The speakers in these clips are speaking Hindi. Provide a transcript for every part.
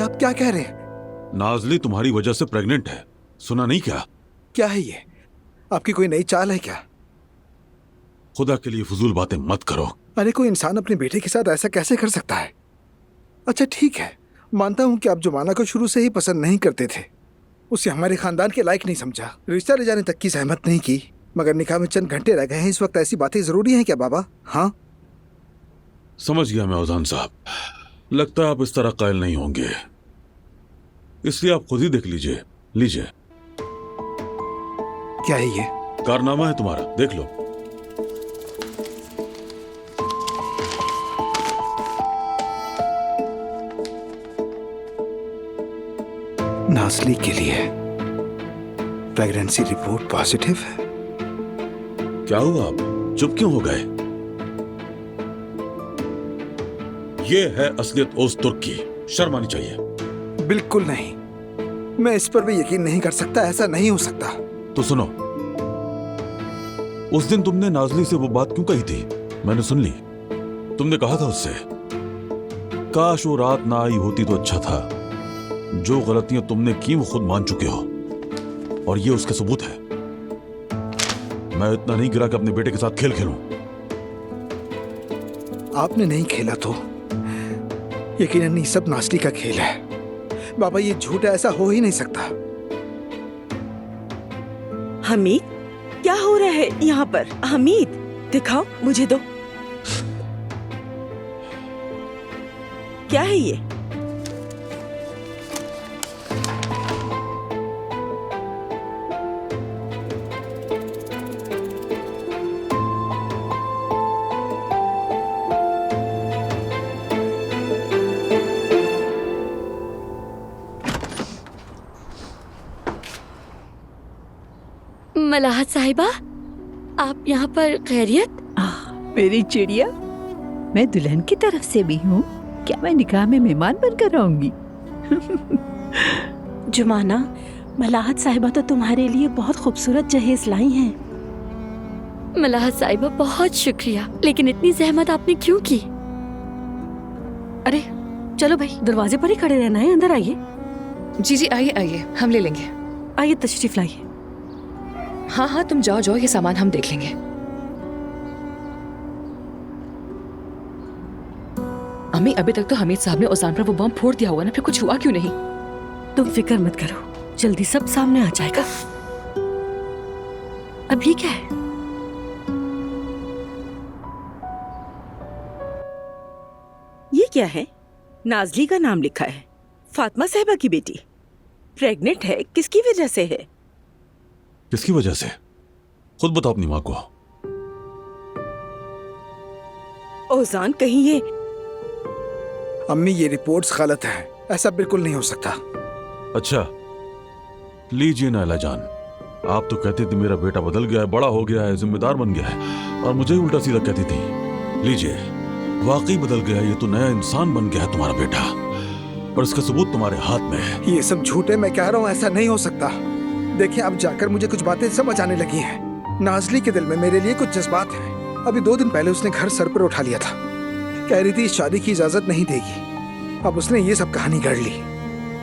आप क्या कह रहे हैं? नाजली तुम्हारी वजह से प्रेग्नेंट है, सुना नहीं क्या? क्या है ये? आपकी कोई नई चाल है क्या? खुदा के लिए फजूल बातें मत करो। अरे कोई इंसान अपने बेटे के साथ ऐसा कैसे कर सकता है? अच्छा ठीक है, मानता हूं कि आप जुमाना को शुरू से ही पसंद नहीं करते थे। उसे हमारे खानदान के लायक नहीं समझा, रिश्ता ले जाने तक की सहमत नहीं की, मगर निकाह में चंद घंटे रह गए हैं। इस वक्त ऐसी बातें जरूरी हैं क्या बाबा? हाँ समझ गया मैं औजान साहब, लगता है आप इस तरह कायल नहीं होंगे, इसलिए आप खुद ही देख लीजिए। लीजिए, क्या है ये? कारनामा है तुम्हारा, देख लो। नाजली के लिए प्रेगनेंसी रिपोर्ट पॉजिटिव है। क्या हुआ, आप चुप क्यों हो गए? ये है असलियत ओज तुर्क की, शर्म आनी चाहिए। बिल्कुल नहीं, मैं इस पर भी यकीन नहीं कर सकता, ऐसा नहीं हो सकता। तो सुनो, उस दिन तुमने नाजली से वो बात क्यों कही थी? मैंने सुन ली। तुमने कहा था उससे, काश वो रात ना आई होती तो अच्छा था। जो गलतियां तुमने की वो खुद मान चुके हो, और ये उसके सबूत है। मैं इतना नहीं गिरा कि अपने बेटे के साथ खेल खेलूं। आपने नहीं खेला तो यकीनन ये सब नाजली का खेल है। बाबा ये झूठ है, ऐसा हो ही नहीं सकता। हमीद, क्या हो रहा है यहाँ पर? हमीद, दिखाओ मुझे दो। क्या है ये? मलाहत साहिबा, आप यहाँ पर खैरियत? मेरी चिड़िया, मैं दुल्हन की तरफ से भी हूँ। क्या मैं निकाह में मेहमान बनकर आऊंगी? जुमाना, मलाहत साहिबा तो तुम्हारे लिए बहुत खूबसूरत जहेज लाई हैं। मलाहत साहिबा बहुत शुक्रिया, लेकिन इतनी जहमत आपने क्यों की? अरे चलो भाई, दरवाजे पर ही खड़े रहना है, अंदर आइए। जी जी, आइए आइए, हम ले लेंगे। आइए, तशरीफ लाइए। हाँ हाँ, तुम जाओ जाओ, ये सामान हम देख लेंगे। अम्मी, अभी तक तो हमीद साहब ने उसान पर वो बम फोड़ दिया हुआ ना, फिर कुछ हुआ क्यों नहीं? तुम फिक्र मत करो, जल्दी सब सामने आ जाएगा। अब ये क्या है? ये क्या है? नाजली का नाम लिखा है, फातिमा साहिबा की बेटी। प्रेग्नेंट है, किसकी वजह से है? किसकी वजह से? खुद बताओ अपनी माँ को। ओजान, कहीं ये... अम्मी ये रिपोर्ट्स गलत हैं, ऐसा बिल्कुल नहीं हो सकता। अच्छा लीजिए नायला जान, आप तो कहती थी मेरा बेटा बदल गया है, बड़ा हो गया है, जिम्मेदार बन गया है, और मुझे ही उल्टा सीधा कहती थी। लीजिए, वाकई बदल गया है, ये तो नया इंसान बन गया है तुम्हारा बेटा, और इसका सबूत तुम्हारे हाथ में है। ये सब झूठ है, मैं कह रहा हूँ ऐसा नहीं हो सकता। देखिए, अब जाकर मुझे कुछ बातें समझ आने लगी हैं। नाजली के दिल में मेरे लिए कुछ जज्बात हैं। अभी 2 दिन पहले उसने घर सर पर उठा लिया था, कह रही थी इस शादी की इजाजत नहीं देगी। अब उसने ये सब कहानी गढ़ ली।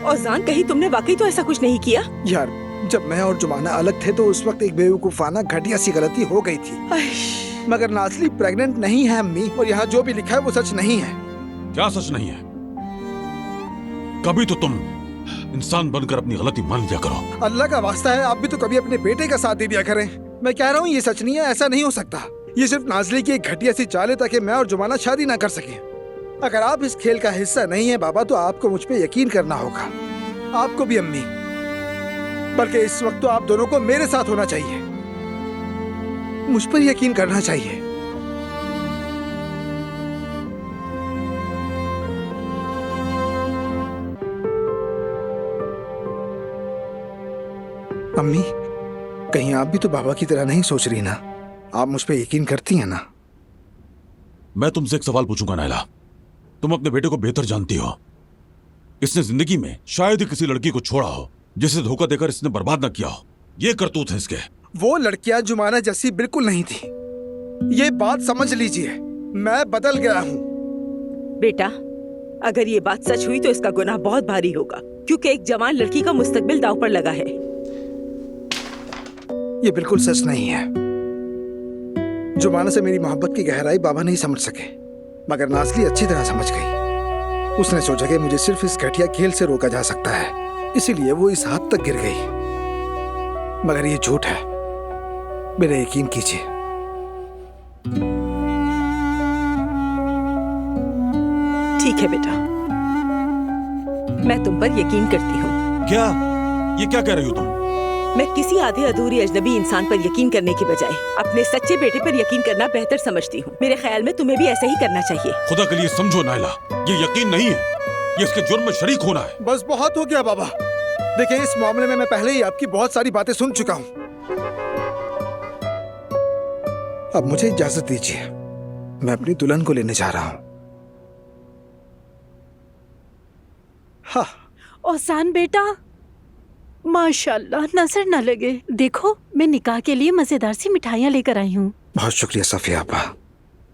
ओजान, कहीं तुमने वाकई तो ऐसा कुछ नहीं किया? यार, जब मैं और जुमाना अलग थे तो उस वक्त एक बेवकूफाना घटिया सी गलती हो गई थी, मगर नाजली प्रेग्नेंट नहीं है अम्मी, और यहाँ जो भी लिखा है वो सच नहीं है। क्या सच नहीं है? कभी तो तुम इंसान बनकर अपनी गलती मान लिया करो। अल्लाह का वास्ता है, आप भी तो कभी अपने बेटे का साथ दे दिया करें। मैं कह रहा हूँ ये सच नहीं है, ऐसा नहीं हो सकता। ये सिर्फ नाजली की एक घटिया सी चाल है ताकि मैं और जुमाना शादी ना कर सके। अगर आप इस खेल का हिस्सा नहीं है बाबा, तो आपको मुझ पे यकीन करना होगा, आपको भी अम्मी, बल्कि इस वक्त तो आप दोनों को मेरे साथ होना चाहिए, मुझ पर यकीन करना चाहिए। अम्मी, कहीं आप भी तो बाबा की तरह नहीं सोच रही ना? आप मुझ पे यकीन करती हैं ना? मैं तुमसे एक सवाल पूछूंगा नायला, तुम अपने बेटे को बेहतर जानती हो। इसने जिंदगी में शायद ही किसी लड़की को छोड़ा हो जिसे धोखा देकर इसने बर्बाद न किया हो। ये करतूत है इसके। वो लड़कियां जुमाना जैसी बिल्कुल नहीं थी, ये बात समझ लीजिए। मैं बदल गया हूँ। बेटा, अगर ये बात सच हुई तो इसका गुनाह बहुत भारी होगा, क्योंकि एक जवान लड़की का मुस्तकबिल दांव पर लगा है। ये बिल्कुल सच नहीं है। जुमाना से मेरी मोहब्बत की गहराई बाबा नहीं समझ सके, मगर नाज़ली अच्छी तरह समझ गई। उसने सोचा कि मुझे सिर्फ इस घटिया खेल से रोका जा सकता है, इसीलिए वो इस हद तक गिर गई। मगर ये झूठ है, मेरा यकीन कीजिए। ठीक है बेटा, मैं तुम पर यकीन करती हूँ। क्या? ये क्या कह रही हो तुम? मैं किसी आधे अधूरी अजनबी इंसान पर यकीन करने की बजाय अपने सच्चे बेटे पर यकीन करना बेहतर समझती हूँ। मेरे ख्याल में तुम्हें भी ऐसा ही करना चाहिए। खुदा के लिए समझो नायला, ये यकीन नहीं है, ये इसके जुर्म में शरीक होना है। बस बहुत हो गया बाबा। देखिए, इस मामले में मैं पहले ही आपकी बहुत सारी बातें सुन चुका हूँ। अब मुझे इजाजत दीजिए, मैं अपनी दुल्हन को लेने जा रहा हूँ। हाँ। ओसान बेटा, माशाल्लाह, नजर न लगे। देखो, मैं निकाह के लिए मजेदार सी मिठाइयाँ लेकर आई हूँ। बहुत शुक्रिया सफिया आपा,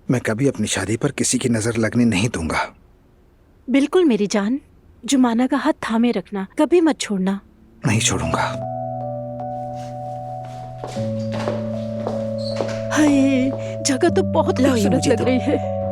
मैं कभी अपनी शादी पर किसी की नजर लगने नहीं दूंगा। बिल्कुल मेरी जान, जुमाना का हाथ थामे रखना, कभी मत छोड़ना। नहीं छोड़ूंगा। हाय, जगह तो बहुत लो, ये खूबसूरत मुझे लग दो। रही है।